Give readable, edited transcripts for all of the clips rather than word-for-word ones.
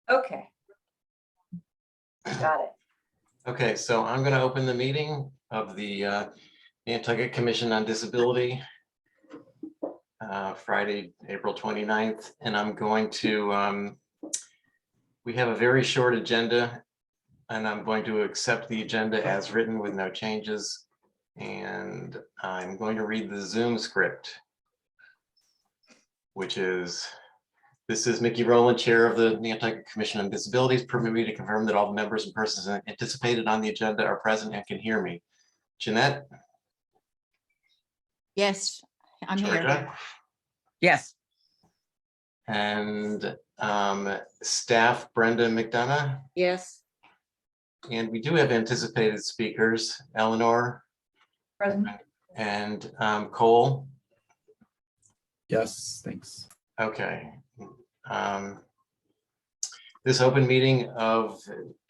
Okay. Got it. Okay, so I'm going to open the meeting of the Nantucket Commission on Disability, Friday, April 29th, and I'm going to, we have a very short agenda, and I'm going to accept the agenda as written with no changes, and I'm going to read the Zoom script, which is, this is Mickey Rowland, Chair of the Nantucket Commission on Disabilities. Permit me to confirm that all the members and persons anticipated on the agenda are present and can hear me. Jeanette? Yes, I'm here. Georgia? Yes. And staff Brenda McDonough. Yes. And we do have anticipated speakers, Eleanor Present. and Cole. Yes, thanks. Okay. This open meeting of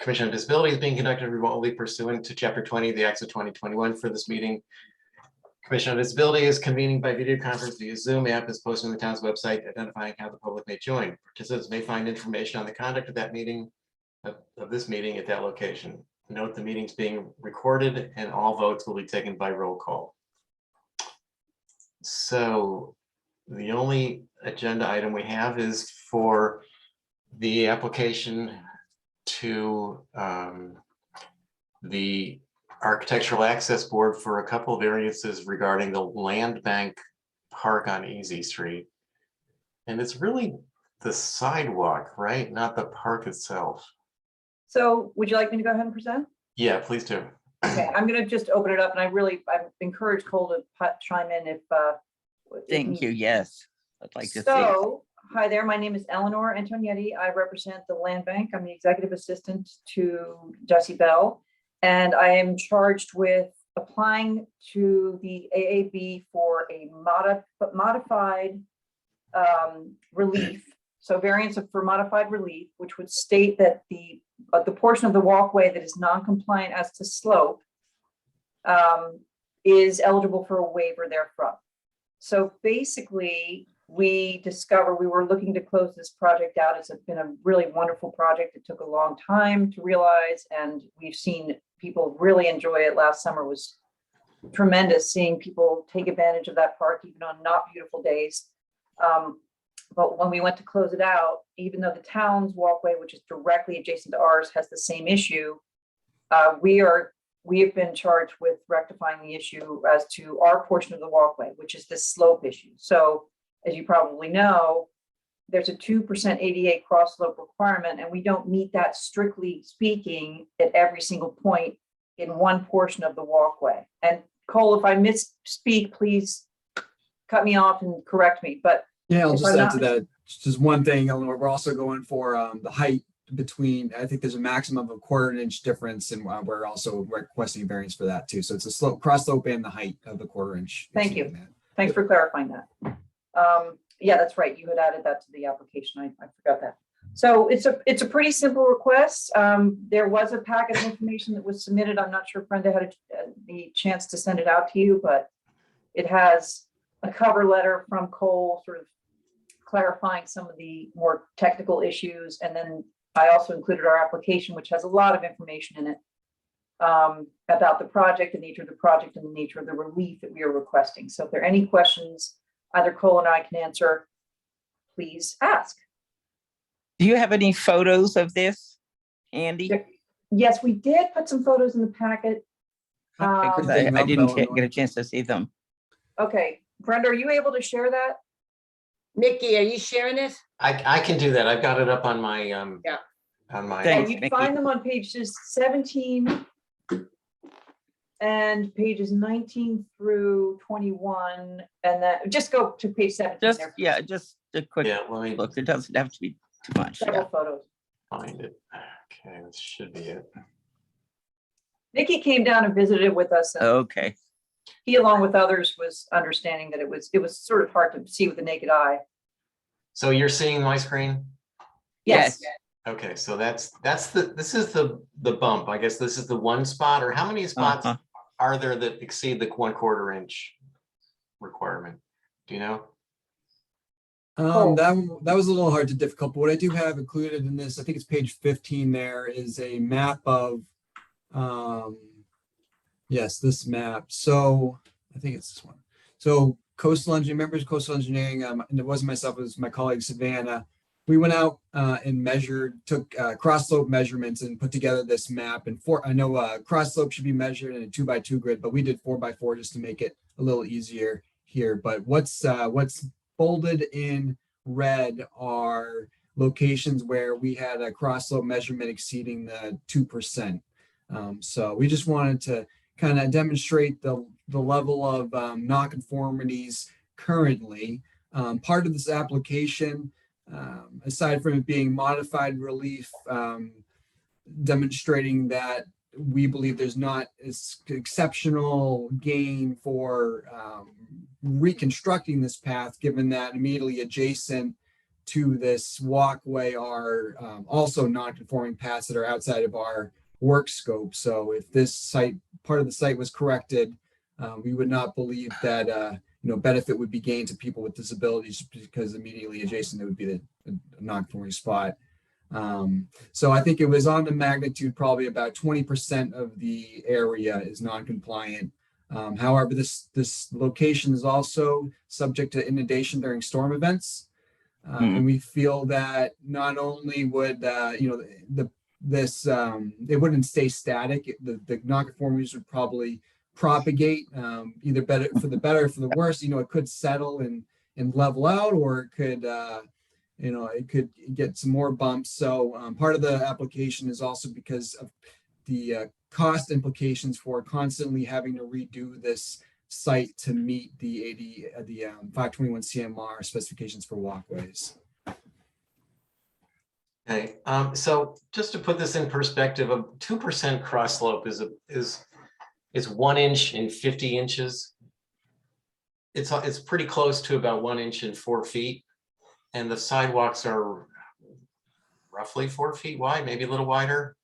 Commission on Disabilities being conducted remotely pursuant to Chapter 20 of the Acts of 2021. For this meeting, Commission on Disability is convening by video conference via Zoom. App is posted on the town's website identifying how the public may join. Participants may find information on the conduct of that meeting, of this meeting at that location. Note the meeting's being recorded and all votes will be taken by roll call. So the only agenda item we have is for the application to the Architectural Access Board for a couple of variances regarding the land bank park on Easy Street. And it's really the sidewalk, right? Not the park itself. So would you like me to go ahead and present? Yeah, please do. Okay, I'm going to just open it up, and I encourage Cole to chime in if. Thank you. Yes, I'd like to see. So, hi there, my name is Eleanor Antonietti. I represent the Land Bank. I'm the executive assistant to Jesse Bell, and I am charged with applying to the AAB for a modified relief. So variance for modified relief, which would state that the portion of the walkway that is non-compliant as to slope is eligible for a waiver therefrom. So basically, we were looking to close this project out. It's been a really wonderful project. It took a long time to realize, and we've seen people really enjoy it. Last summer was tremendous, seeing people take advantage of that park, even on not beautiful days. But when we went to close it out, even though the town's walkway, which is directly adjacent to ours, has the same issue, we have been charged with rectifying the issue as to our portion of the walkway, which is the slope issue. So as you probably know, there's a 2% ADA cross slope requirement, and we don't meet that strictly speaking at every single point in one portion of the walkway. And Cole, if I misspeak, please cut me off and correct me. But Yeah, I'll if just I'm add not to that. Just one thing, Eleanor, we're also going for the height between, I think there's a maximum of a 1/4 inch difference, and we're also requesting variance for that too. So it's a slope, cross slope and the height of the 1/4 inch. Thank you. Thanks for clarifying that. Yeah, that's right. You had added that to the application. I forgot that. So it's a pretty simple request. There was a packet of information that was submitted. I'm not sure if Brenda had the chance to send it out to you, but it has a cover letter from Cole sort of clarifying some of the more technical issues. And then I also included our application, which has a lot of information in it about the project, the nature of the project, and the nature of the relief that we are requesting. So if there are any questions, either Cole and I can answer, please ask. Do you have any photos of this, Andy? Yes, we did put some photos in the packet. Okay, 'cause I didn't get a chance to see them. Okay, Brenda, are you able to share that? Mickey, are you sharing it? I can do that. I've got it up on my Yeah. on my Thanks, You'd Mickey. find them on pages 17 and pages 19 through 21, and that just go to page 17. Just, there. yeah, just a quick yeah, let me look. It doesn't have to be too much. Several Yeah. photos. find it. Okay, this should be it. Nikki came down and visited with us, and Okay. he, along with others, was understanding that it was sort of hard to see with the naked eye. So you're seeing my screen? Yes. Okay, so this is the bump. I guess this is the one spot, or how many spots Uh-huh. are there that exceed the 1/4 inch requirement? Do you know? Cool. That was a little hard to difficult, but what I do have included in this, I think it's page 15 there, is a map of, yes, this map. So I think it's this one. So coastal engineering, members of coastal engineering, and it wasn't myself, it was my colleague Savannah. We went out and measured, took cross slope measurements and put together this map. And I know cross slope should be measured in a 2x2 grid, but we did 4x4 just to make it a little easier here. But what's bolded in red are locations where we had a cross slope measurement exceeding the 2%. So we just wanted to kind of demonstrate the level of nonconformities currently. Part of this application, aside from it being modified relief, demonstrating that we believe there's not exceptional gain for reconstructing this path, given that immediately adjacent to this walkway are also non-conforming paths that are outside of our work scope. So if this site, part of the site was corrected, we would not believe that benefit would be gained to people with disabilities because immediately adjacent it would be the non-conforming spot. So I think it was on the magnitude, probably about 20% of the area is non-compliant. However, this location is also subject to inundation during storm events. And we feel that not only would, it wouldn't stay static, the non-conformities would probably propagate, either for the better or for the worse. It could settle and level out, or it could, it could get some more bumps. So part of the application is also because of the cost implications for constantly having to redo this site to meet the 521 CMR specifications for walkways. Okay, so just to put this in perspective, a 2% cross slope is 1 inch in 50 inches. It's pretty close to about 1 inch in 4 feet, and the sidewalks are roughly 4 feet wide, maybe a little wider.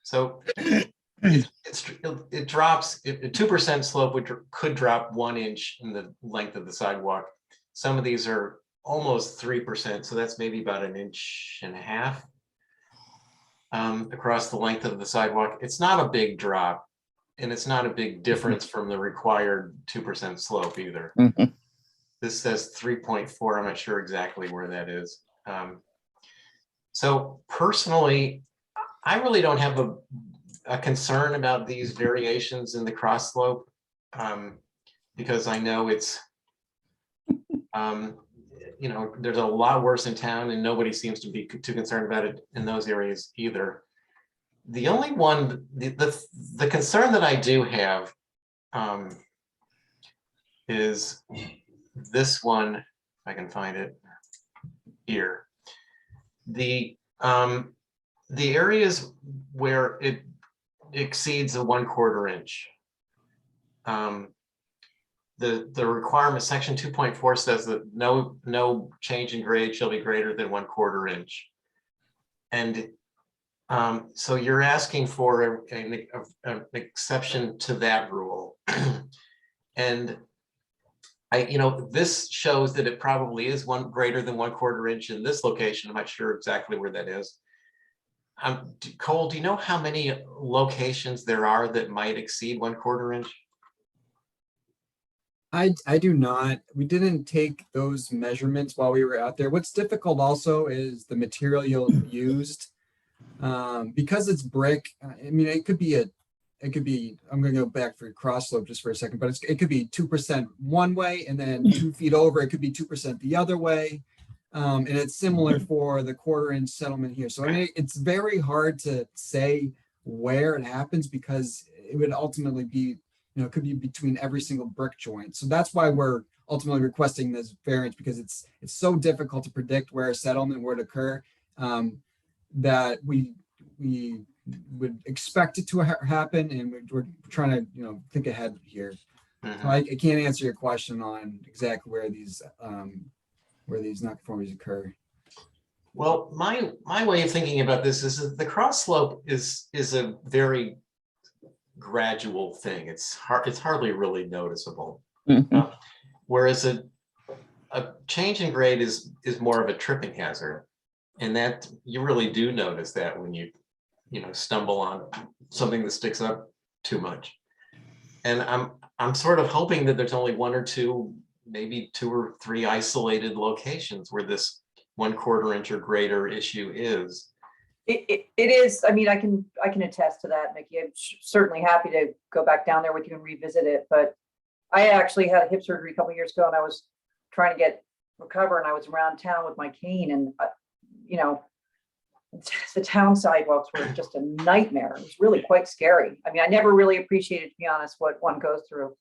So it drops. A 2% slope could drop 1 inch in the length of the sidewalk. Some of these are almost 3%, so that's maybe about 1.5 inches across the length of the sidewalk. It's not a big drop, and it's not a big difference from the required 2% slope either. This says 3.4. I'm not sure exactly where that is. So personally, I really don't have a concern about these variations in the cross slope, because I know it's, there's a lot worse in town, and nobody seems to be too concerned about it in those areas either. The only one, the concern that I do have is this one, if I can find it here. The areas where it exceeds a 1/4 inch. The requirement, section 2.4 says that no change in grade shall be greater than 1/4 inch. And so you're asking for an exception to that rule. And this shows that it probably is greater than 1/4 inch in this location. I'm not sure exactly where that is. Cole, do you know how many locations there are that might exceed 1/4 inch? I do not. We didn't take those measurements while we were out there. What's difficult also is the material used. Because it's brick, it could be, I'm going to go back for cross slope just for a second, but it could be 2% one way, and then 2 feet over, it could be 2% the other way. And it's similar for the 1/4 inch settlement here. So it's very hard to say where it happens, because it would ultimately be, it could be between every single brick joint. So that's why we're ultimately requesting this variance, because it's so difficult to predict where a settlement would occur, that we would expect it to happen, and we're trying to think ahead here. So I can't answer your question on exactly where these nonconformities occur. Well, my way of thinking about this is that the cross slope is a very gradual thing. It's hardly really noticeable. Whereas a change in grade is more of a tripping hazard. And that you really do notice that when you stumble on something that sticks up too much. And I'm sort of hoping that there's only one or two, maybe 2 or 3 isolated locations where this 1/4 inch or greater issue is. It is, I mean, I can attest to that, Mickey. I'm certainly happy to go back down there with you and revisit it, but I actually had a hip surgery a couple years ago and I was trying to recover and I was around town with my cane and, the town sidewalks were just a nightmare. It was really quite scary. I mean, I never really appreciated, to be honest, what one goes through.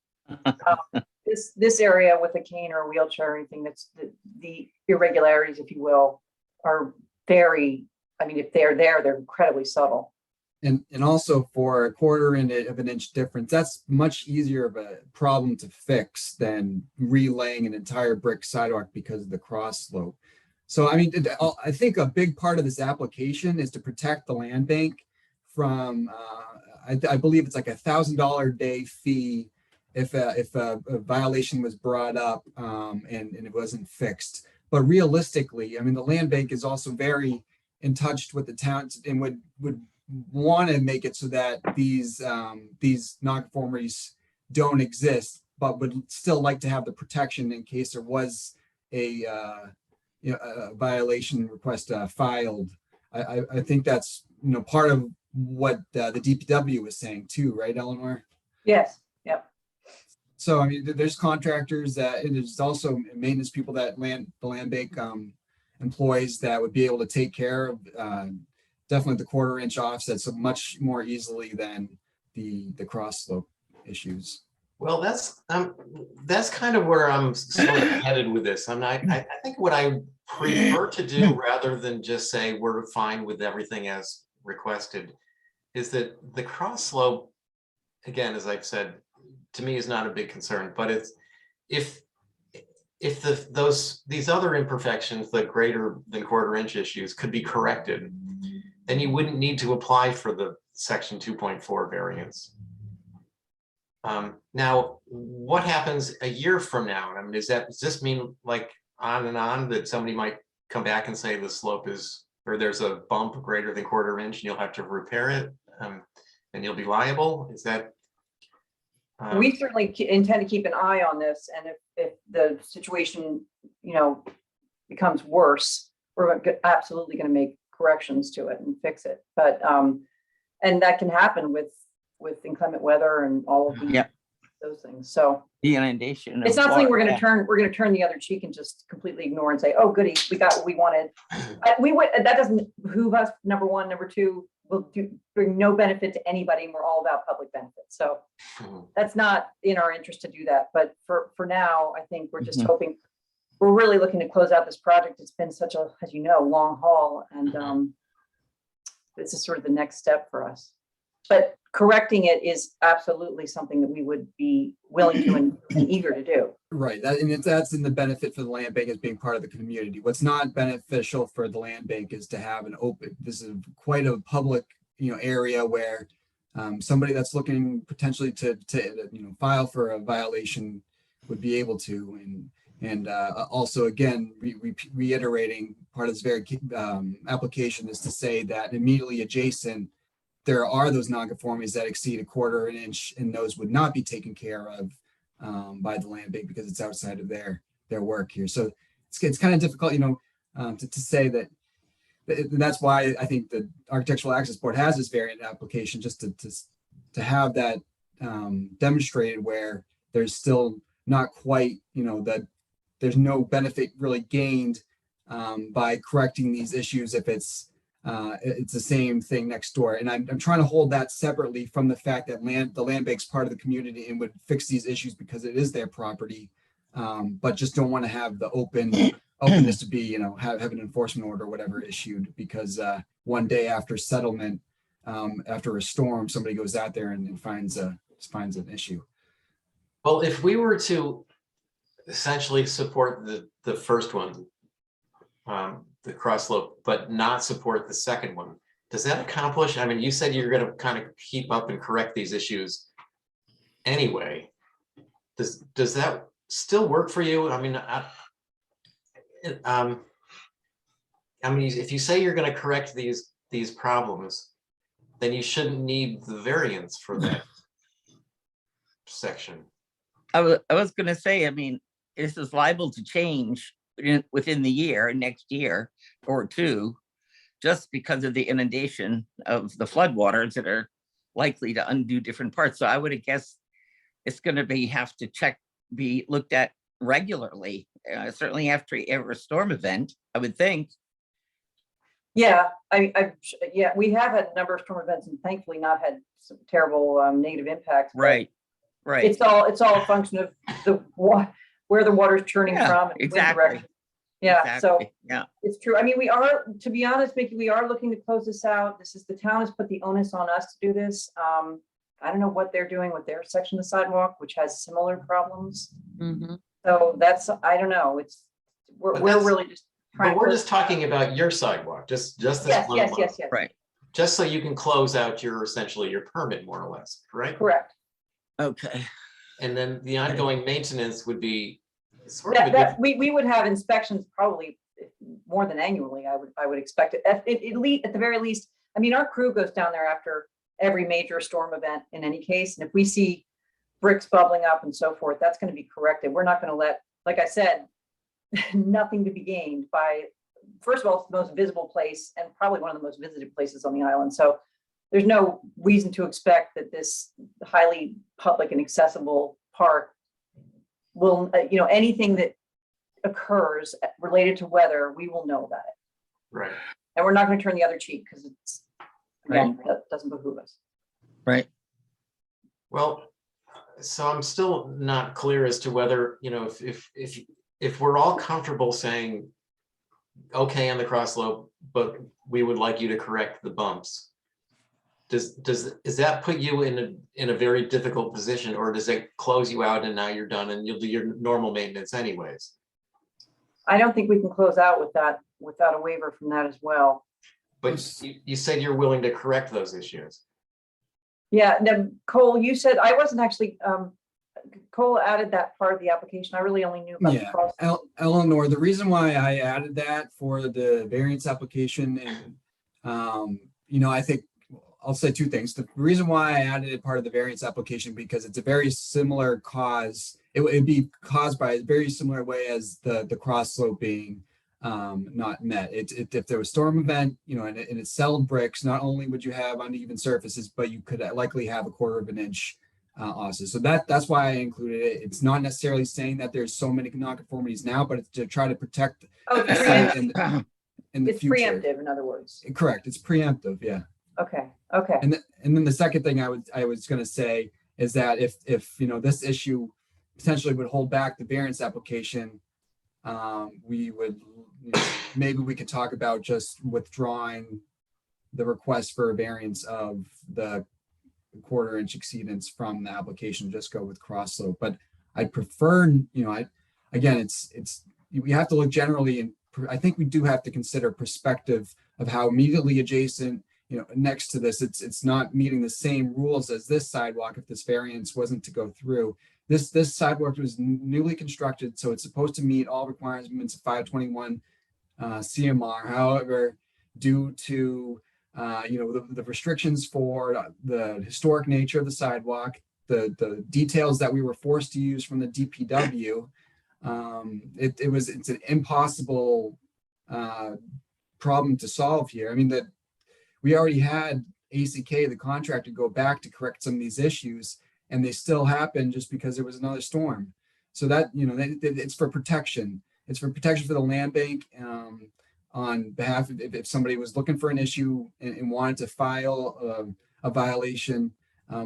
This area with a cane or a wheelchair or anything, that's the irregularities, if you will, are very, I mean, if they're there, they're incredibly subtle. And also for a 1/4 of an inch difference, that's much easier of a problem to fix than relaying an entire brick sidewalk because of the cross slope. So, I mean, I think a big part of this application is to protect the land bank from, I believe it's like $1,000 day fee if a violation was brought up and it wasn't fixed. But realistically, I mean, the land bank is also very in touch with the towns and would want to make it so that these nonconformities don't exist, but would still like to have the protection in case there was a violation request filed. I think that's part of what the DPW was saying too, right, Eleanor? Yes, yep. So I mean, there's contractors and there's also maintenance people that the land bank employees that would be able to take care of definitely the 1/4 inch offsets so much more easily than the cross slope issues. Well, that's kind of where I'm sort of headed with this. I think what I prefer to do rather than just say we're fine with everything as requested is that the cross slope, again, as I've said, to me is not a big concern, but it's if these other imperfections, the greater than 1/4 inch issues could be corrected, then you wouldn't need to apply for the section 2.4 variance. Now, what happens a year from now? I mean, does this mean like on and on that somebody might come back and say the slope is, or there's a bump greater than 1/4 inch and you'll have to repair it and you'll be liable? Is that? We certainly intend to keep an eye on this, and if the situation, becomes worse, we're absolutely going to make corrections to it and fix it. But and that can happen with inclement weather and all of those things. So The inundation. it's not something we're going to turn the other cheek and just completely ignore and say, oh, goody, we got what we wanted. That doesn't behoove us. Number one. Number two, will bring no benefit to anybody, and we're all about public benefit. So that's not in our interest to do that. But for now, I think we're just hoping, we're really looking to close out this project. It's been such a, as you know, long haul, and this is sort of the next step for us. But correcting it is absolutely something that we would be willing to and eager to do. Right. That's in the benefit for the land bank as being part of the community. What's not beneficial for the land bank is to have this is quite a public, area where somebody that's looking potentially to file for a violation would be able to. And also, again, reiterating part of this very application is to say that immediately adjacent, there are those nonconformities that exceed 1/4 inch, and those would not be taken care of by the land bank because it's outside of their work here. So it's kind of difficult, to say that. That's why I think the Architectural Access Board has this variant application, just to have that demonstrated where there's still not quite, that there's no benefit really gained by correcting these issues if it's the same thing next door. And I'm trying to hold that separately from the fact that the land bank's part of the community and would fix these issues because it is their property, but just don't want to have the openness to be, have an enforcement order or whatever issued because one day after settlement, after a storm, somebody goes out there and finds an issue. Well, if we were to essentially support the first one, the cross slope, but not support the second one, does that accomplish? I mean, you said you're going to kind of keep up and correct these issues anyway. Does that still work for you? I mean, I mean, if you say you're gonna correct these problems, then you shouldn't need the variance for that section. I was gonna say, I mean, this is liable to change within the year, next year or two, just because of the inundation of the floodwaters that are likely to undo different parts. So I would guess it's gonna have to be looked at regularly, certainly after every storm event, I would think. Yeah, yeah, we have had a number of storm events and thankfully not had some terrible negative impacts. but Right. It's all a function of where the water's churning Yeah, from. And wind exactly. direction. Yeah, so Exactly. Yeah. it's true. I mean, we are, to be honest, Mickey, we are looking to close this out. The town has put the onus on us to do this. I don't know what they're doing with their section of the sidewalk, which has similar problems. Mhm. So I don't know. We're But that's- really just trying. But to we're close just this out. talking about your sidewalk, just this Yes, one yes, lot. yes, yes. Right. Just so you can close out essentially your permit, more or less, correct? Correct. Okay. And then the ongoing maintenance would be sort of a That we would have inspections probably more than annually. I would expect it. At the very least, I mean, our crew goes down there after every major storm event in any case. And if we see bricks bubbling up and so forth, that's going to be corrected. We're not going to let, like I said, nothing to be gained by, first of all, it's the most visible place and probably one of the most visited places on the island. So there's no reason to expect that this highly public and accessible park will, anything that occurs related to weather, we will know about it. Right. And we're not going to turn the other cheek because again, that doesn't behoove us. Right. Well, so I'm still not clear as to whether, if we're all comfortable saying, okay, on the cross slope, but we would like you to correct the bumps. Does that put you in a very difficult position, or does it close you out and now you're done and you'll do your normal maintenance anyways? I don't think we can close out without a waiver from that as well. But you said you're willing to correct those issues. Yeah, now, Cole, you said, I wasn't actually, Cole added that part of the application. I really only knew about the Yeah, cross. Eleanor, the reason why I added that for the variance application and, I think I'll say two things. The reason why I added it part of the variance application, because it's a very similar cause. It would be caused by a very similar way as the cross slope being not met. If there was a storm event, and it settled bricks, not only would you have uneven surfaces, but you could likely have a 1/4 of an inch also. So that's why I included it. It's not necessarily saying that there's so many nonconformities now, but it's to try to protect Oh, the it's site preemptive. in the It's future. preemptive, in other words. Correct. It's preemptive. Yeah. Okay. And then the second thing I was going to say is that if this issue potentially would hold back the variance application, we would maybe we could talk about just withdrawing the request for a variance of the 1/4 inch exceedance from the application, just go with cross slope. But I'd prefer, we have to look generally, and I think we do have to consider perspective of how immediately adjacent, next to this, it's not meeting the same rules as this sidewalk. If this variance wasn't to go through, this sidewalk was newly constructed, so it's supposed to meet all requirements of 521 CMR. However, due to the restrictions for the historic nature of the sidewalk, the details that we were forced to use from the DPW, it's an impossible problem to solve here. I mean, that we already had ACK, the contractor, go back to correct some of these issues, and they still happened just because there was another storm. So that, it's for protection. It's for protection for the land bank, on behalf of if somebody was looking for an issue and wanted to file a violation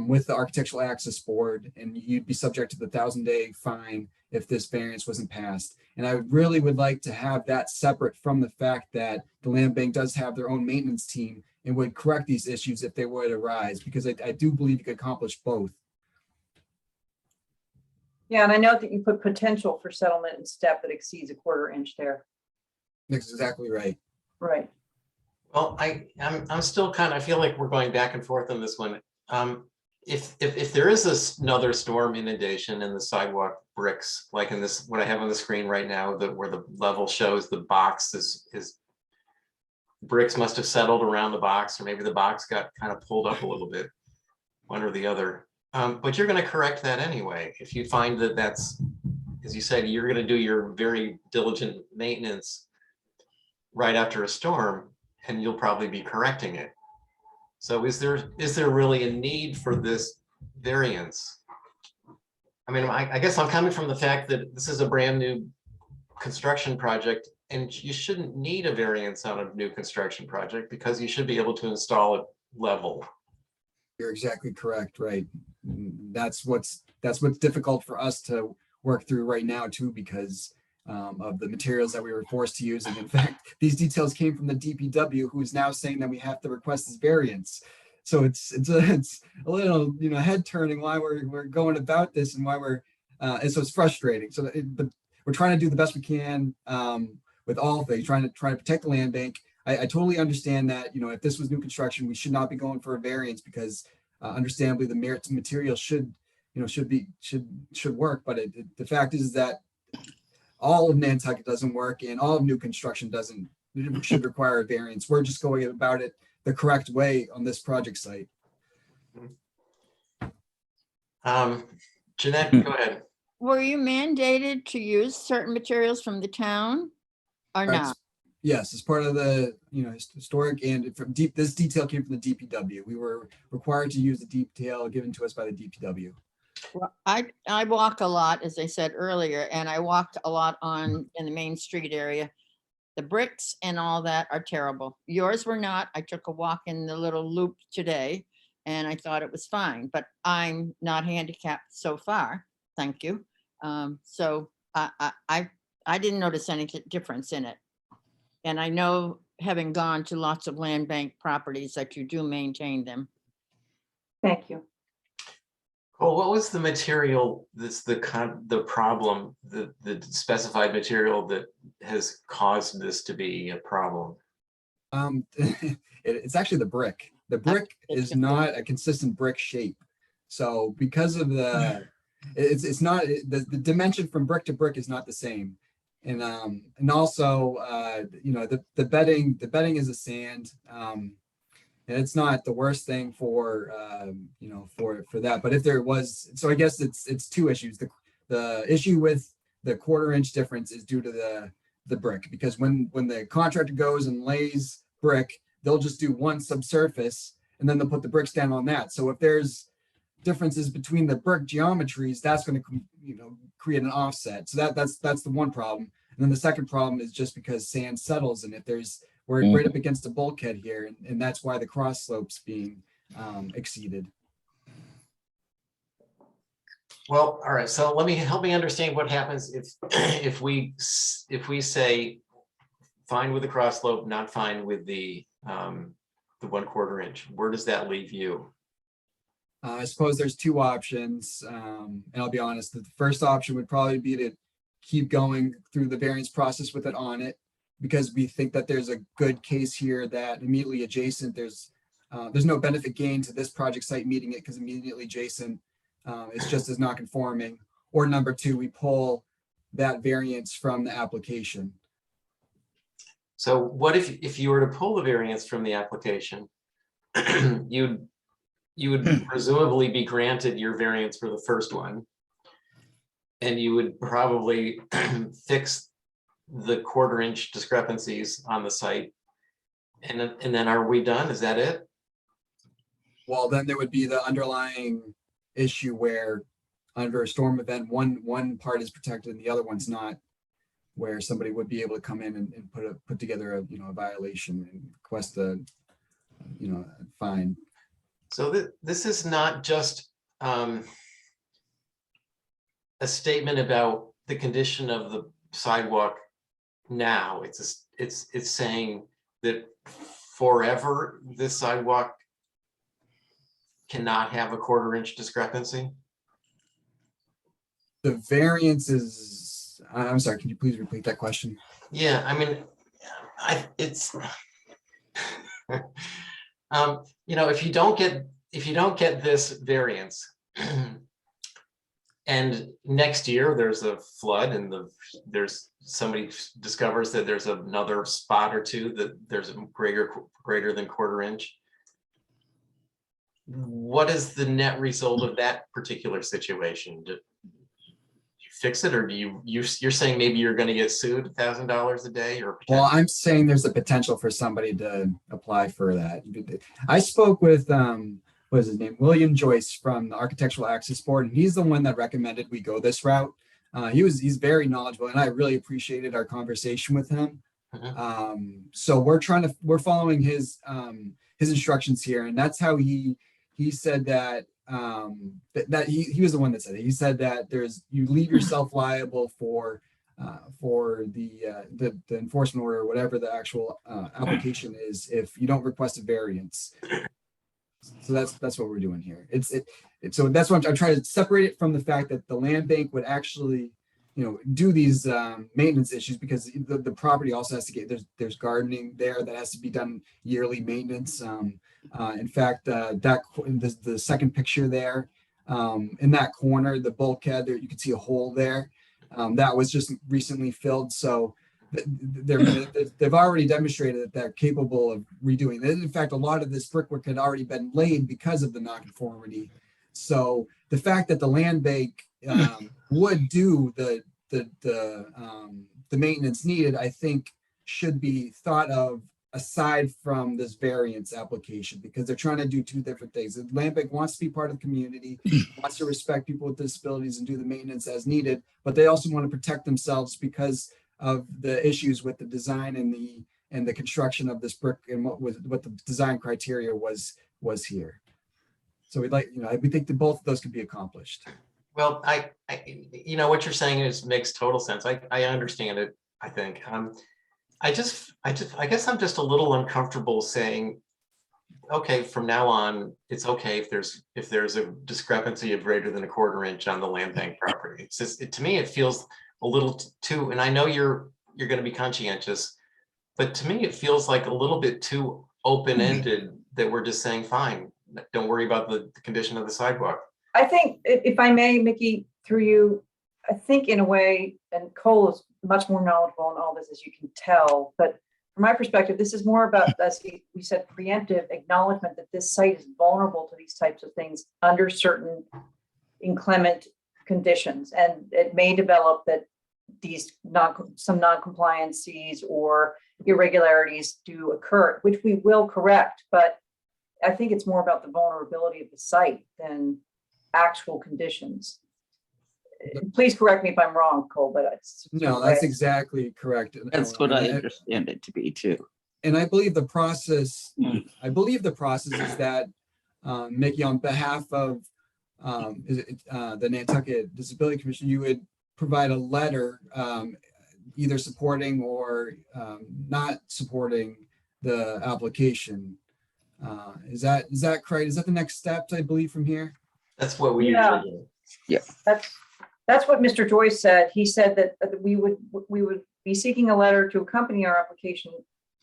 with the Architectural Access Board, and you'd be subject to the 1,000-day fine if this variance wasn't passed. And I really would like to have that separate from the fact that the land bank does have their own maintenance team and would correct these issues if they were to arise, because I do believe you could accomplish both. Yeah, and I know that you put potential for settlement and step that exceeds a 1/4 inch there. That's exactly right. Right. Well, I'm still I feel like we're going back and forth on this one. if there is another storm inundation and the sidewalk bricks, like in this, what I have on the screen right now, where the level shows the box is bricks must have settled around the box, or maybe the box got kind of pulled up a little bit, one or the other. But you're going to correct that anyway. If you find that that's, as you said, you're going to do your very diligent maintenance right after a storm, and you'll probably be correcting it. So is there really a need for this variance? I mean, I guess I'm coming from the fact that this is a brand new construction project, and you shouldn't need a variance on a new construction project because you should be able to install it level. You're exactly correct, right? That's what's difficult for us to work through right now too, because of the materials that we were forced to use. And in fact, these details came from the DPW, who is now saying that we have to request this variance. So it's a little, head turning why we're going about this and why and so it's frustrating. So but we're trying to do the best we can with all things, trying to protect the land bank. I totally understand that, if this was new construction, we should not be going for a variance because understandably the material should work. But the fact is that all of Nantucket doesn't work and all of new construction should require a variance. We're just going about it the correct way on this project site. Jeanette, go ahead. Were you mandated to use certain materials from the town or not? Yes, as part of the historic and this detail came from the DPW. We were required to use the detail given to us by the DPW. Well, I walk a lot, as I said earlier, and I walked a lot in the Main Street area. The bricks and all that are terrible. Yours were not. I took a walk in the little loop today and I thought it was fine, but I'm not handicapped so far. Thank you. So I didn't notice any difference in it. And I know, having gone to lots of land bank properties, that you do maintain them. Thank you. Well, what was the material the problem, the specified material that has caused this to be a problem? It's actually the brick. The brick is not a consistent brick shape. So because of it's not, the dimension from brick to brick is not the same. And also, the bedding is a sand. And it's not the worst thing for that. But if there was, so I guess it's two issues. The issue with the 1/4 inch difference is due to the brick, because when the contractor goes and lays brick, they'll just do one subsurface and then they'll put the bricks down on that. So if there's differences between the brick geometries, that's going to create an offset. So that's the one problem. And then the second problem is just because sand settles, and if we're right up against a bulkhead here, and that's why the cross slope's being exceeded. Well, all right. So help me understand what happens if we say fine with the cross slope, not fine with the 1/4 inch. Where does that leave you? I suppose there's two options, and I'll be honest. The first option would probably be to keep going through the variance process with it on it, because we think that there's a good case here that immediately adjacent, there's no benefit gain to this project site meeting it because immediately adjacent is just as not conforming. Or number two, we pull that variance from the application. So what if you were to pull the variance from the application, you would presumably be granted your variance for the first one, and you would probably fix the 1/4 inch discrepancies on the site, and then are we done? Is that it? Well, then there would be the underlying issue where under a storm event, one part is protected and the other one's not, where somebody would be able to come in and put together a violation and request a fine. So this is not just a statement about the condition of the sidewalk now. It's saying that forever this sidewalk cannot have a 1/4 inch discrepancy. The variance is, I'm sorry, can you please repeat that question? Yeah, I mean, it's if if you don't get this variance, and next year there's a flood and there's somebody discovers that there's another spot or two that there's a greater than quarter inch. What is the net result of that particular situation? Do you fix it, or do you're saying maybe you're going to get sued $1,000 a day, or Well, I'm saying there's a potential for somebody to apply for that. I spoke with, what is his name? William Joyce from the Architectural Access Board, and he's the one that recommended we go this route. He's very knowledgeable, and I really appreciated our conversation with him. So we're following his instructions here, and that's how he said that that he was the one that said it. He said that you leave yourself liable for the enforcement order or whatever the actual application is if you don't request a variance. So that's what we're doing here. So that's what I'm trying to separate it from the fact that the land bank would actually, do these maintenance issues, because the property also has to get, there's gardening there that has to be done, yearly maintenance. In fact, the second picture there, in that corner, the bulkhead there, you can see a hole there. That was just recently filled. So they've already demonstrated that they're capable of redoing it. In fact, a lot of this brickwork had already been laid because of the nonconformity. So the fact that the land bank would do the maintenance needed, I think, should be thought of aside from this variance application, because they're trying to do two different things. The land bank wants to be part of the community, wants to respect people with disabilities and do the maintenance as needed, but they also want to protect themselves because of the issues with the design and the construction of this brick and what the design criteria was here. So we think that both of those could be accomplished. Well, I what you're saying makes total sense. I understand it, I think. I guess I'm just a little uncomfortable saying, okay, from now on, it's okay if there's a discrepancy of greater than a quarter inch on the land bank property. It's just, to me, it feels a little too, and I know you're going to be conscientious, but to me, it feels like a little bit too open-ended that we're just saying, fine, don't worry about the condition of the sidewalk. I think, if I may, Mickey, through you, I think in a way, and Cole is much more knowledgeable in all this, as you can tell, but from my perspective, this is more about, as we said, preemptive acknowledgement that this site is vulnerable to these types of things under certain inclement conditions. And it may develop that some non-compliances or irregularities do occur, which we will correct. But I think it's more about the vulnerability of the site than actual conditions. Please correct me if I'm wrong, Cole, but it's No, that's exactly correct. That's what I understand it to be too. And I believe the process is that, Mickey, on behalf of the Nantucket Disability Commission, you would provide a letter either supporting or not supporting the application. Is that correct? Is that the next steps, I believe, from here? That's what we Yeah. usually do. Yeah. That's what Mr. Joyce said. He said that we would be seeking a letter to accompany our application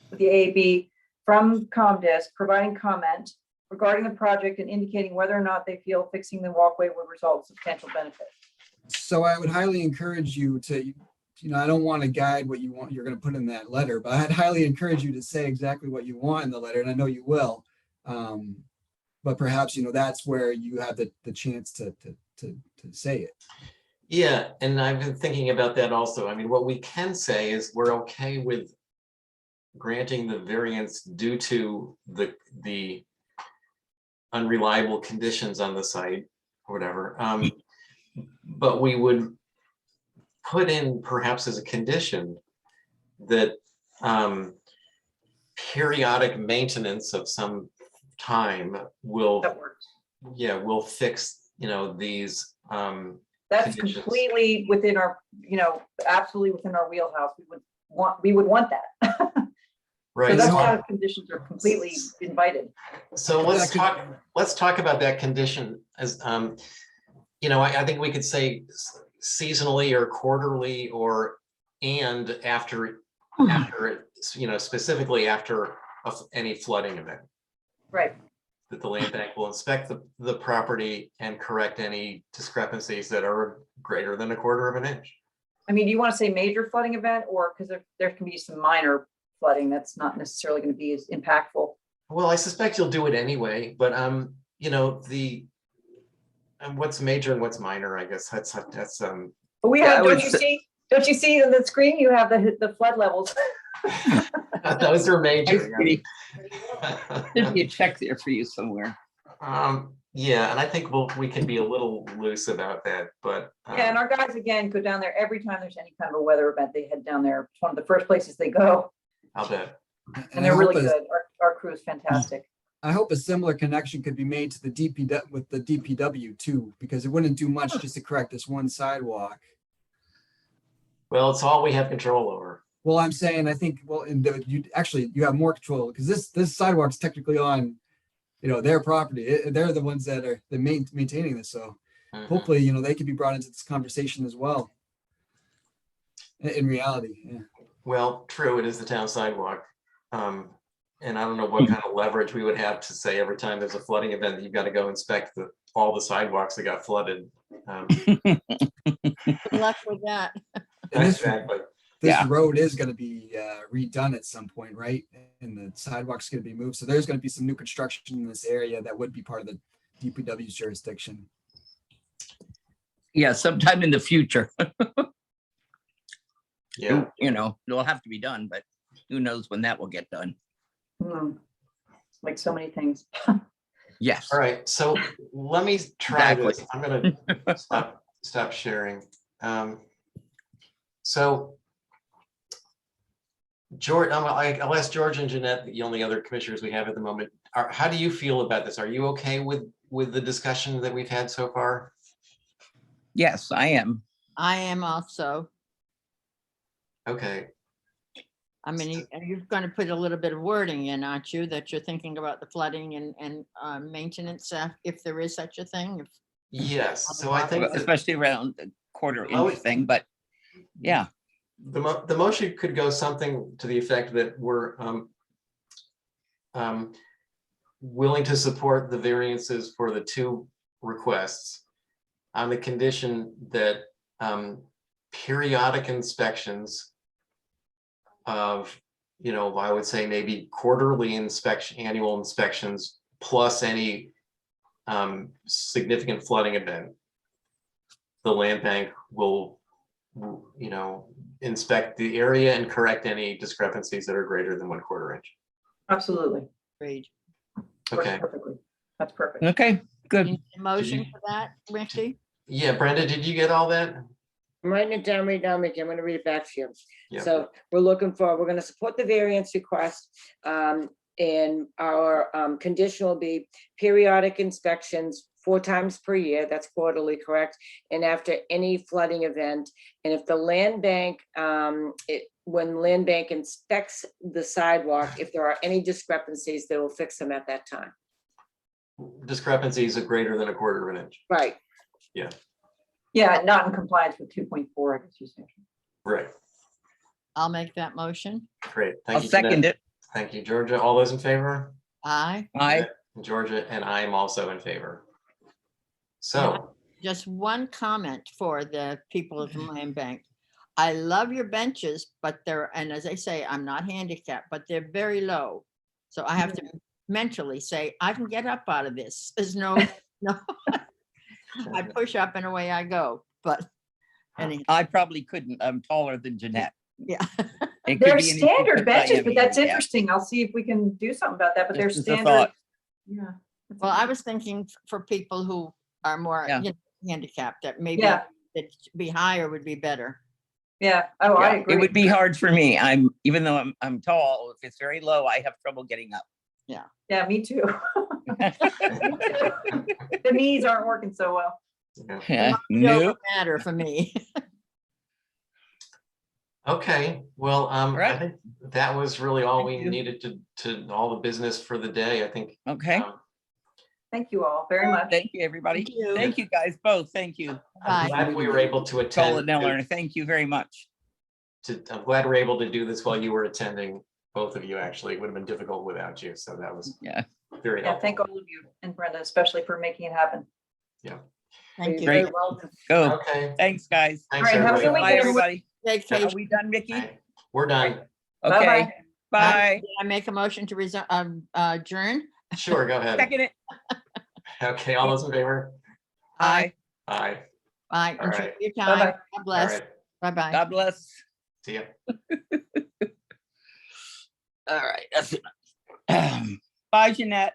with the AAB from ComDis, providing comment regarding the project and indicating whether or not they feel fixing the walkway would result in substantial benefit. So I would highly encourage you to, I don't want to guide what you're going to put in that letter, but I'd highly encourage you to say exactly what you want in the letter, and I know you will. But perhaps, that's where you have the chance to say it. Yeah, and I've been thinking about that also. I mean, what we can say is we're okay with granting the variance due to the unreliable conditions on the site or whatever. But we would put in perhaps as a condition that periodic maintenance of some time will That works. fix, these That's conditions. completely within our, absolutely within our wheelhouse. We would want that. So Right. those So, kind of conditions are completely invited. so let's talk about that condition as, I think we could say seasonally or quarterly and after, specifically after any flooding event. Right. that the land bank will inspect the property and correct any discrepancies that are greater than 1/4 of an inch. I mean, do you want to say major flooding event, or because there can be some minor flooding that's not necessarily going to be as impactful? Well, I suspect you'll do it anyway, but you know, what's major and what's minor, I guess that's But we Yeah, have, I would say- don't you see on the screen, you have the flood levels? those are major. There'd be a check there for you somewhere. Yeah, and I think we can be a little loose about that, but Yeah, and our guys, again, go down there every time there's any kind of a weather event, they head down there. It's one of the first places they go, I'll bet. and I they're really hope good. Our crew is fantastic. I hope a similar connection could be made to the DPW too, because it wouldn't do much just to correct this one sidewalk. Well, it's all we have control over. Well, I'm saying, I think, well, you have more control, because this sidewalk's technically on, their property. They're the ones that are maintaining this, so Mhm. hopefully, they could be brought into this conversation as well. In reality, yeah. Well, true, it is the town sidewalk. And I don't know what kind of leverage we would have to say every time there's a flooding event, that you've got to go inspect all the sidewalks that got flooded. Good luck with that. And this Exactly. Yeah. road is gonna be redone at some point, right? And the sidewalk's gonna be moved, so there's gonna be some new construction in this area that would be part of the DPW's jurisdiction. Yeah, sometime in the future, Yeah. it'll have to be done, but who knows when that will get done. Hmm. Like so many things. Yes. All right, so let me try Exactly. this. I'm gonna stop sharing. So George, I'll ask George and Jeanette, the only other commissioners we have at the moment. How do you feel about this? Are you okay with the discussion that we've had so far? Yes, I am. I am also, Okay, I mean, you're going to put a little bit of wording in, aren't you, that you're thinking about the flooding and maintenance, if there is such a thing? yes, so I think that Especially around the 1/4 Oh, inch thing, but yeah, the motion could go something to the effect that we're willing to support the variances for the 2 requests on the condition that periodic inspections of, I would say maybe quarterly annual inspections, plus any significant flooding event, the land bank will, inspect the area and correct any discrepancies that are greater than 1/4 inch. Absolutely. Agreed. Works Okay, perfectly. That's perfect. okay, You good. need a motion you- for that, Ricky? yeah, Brenda, did you get all that? I'm writing it down right now, Mickey. I'm gonna read it back to you. Yeah. So we're gonna support the variance request. And our condition will be periodic inspections 4 times per year. That's quarterly, correct? And after any flooding event, and if the land bank, when land bank inspects the sidewalk, if there are any discrepancies, they will fix them at that time. Discrepancies are greater than 1/4 of an inch. Right. Yeah, not in compliance with 2.4, I guess you said. Right, I'll make that motion. great. I'll Thank you. second Jeanette. it. Thank you, Georgia. All those in favor? Aye. I, Georgia, and I am also in favor. So, Just one comment for the people of the land bank. I love your benches, but and as I say, I'm not handicapped, but they're very low. So I have to mentally say, I can get up out of this. There's no. I push up and away I go, but anyhow, I probably couldn't. I'm taller than Jeanette. yeah. It could They're be anything standard but benches, but Miami, that's yeah. interesting. I'll see if we can do something about that, but they're Just as a standard. thought. Yeah. that's Well, I interesting. was thinking for people who are more Yeah. handicapped, that maybe Yeah, it be higher would be better. yeah. Oh, I Yeah, agree. it would be hard for me. Even though I'm tall, if it's very low, I have trouble getting up. Yeah, me too. The knees aren't working so well. yeah. Yeah, It no, don't matter for me. Okay, well, I Right. think that was really all we Thank you. needed to all the business for the day, I think. okay. Thank you all very much. Thank you, everybody. Thank you. Thank you, guys, both. Thank you. I'm Bye. glad we were able to Joel attend. and Eleanor, thank you very much. I'm glad we're able to do this while you were attending, both of you, actually. It would have been difficult without you, so that was Yeah. Very Yeah, helpful. thank all of you and Brenda, especially for making it happen. Thank you. Great. Go. Okay, Thanks, guys. thanks, All right, have a good everybody. Bye, weekend. everybody. Are Vacation. we done, Mickey? Bye. We're done. Okay, Bye-bye. bye. I make a motion to adjourn. Sure, go ahead. Second it. Okay, all those in favor? Aye. Aye. Bye. All Enjoy right. your Bye-bye. time. God All bless. right. Bye-bye. God bless. See ya. All right. That's it. Bye, Jeanette.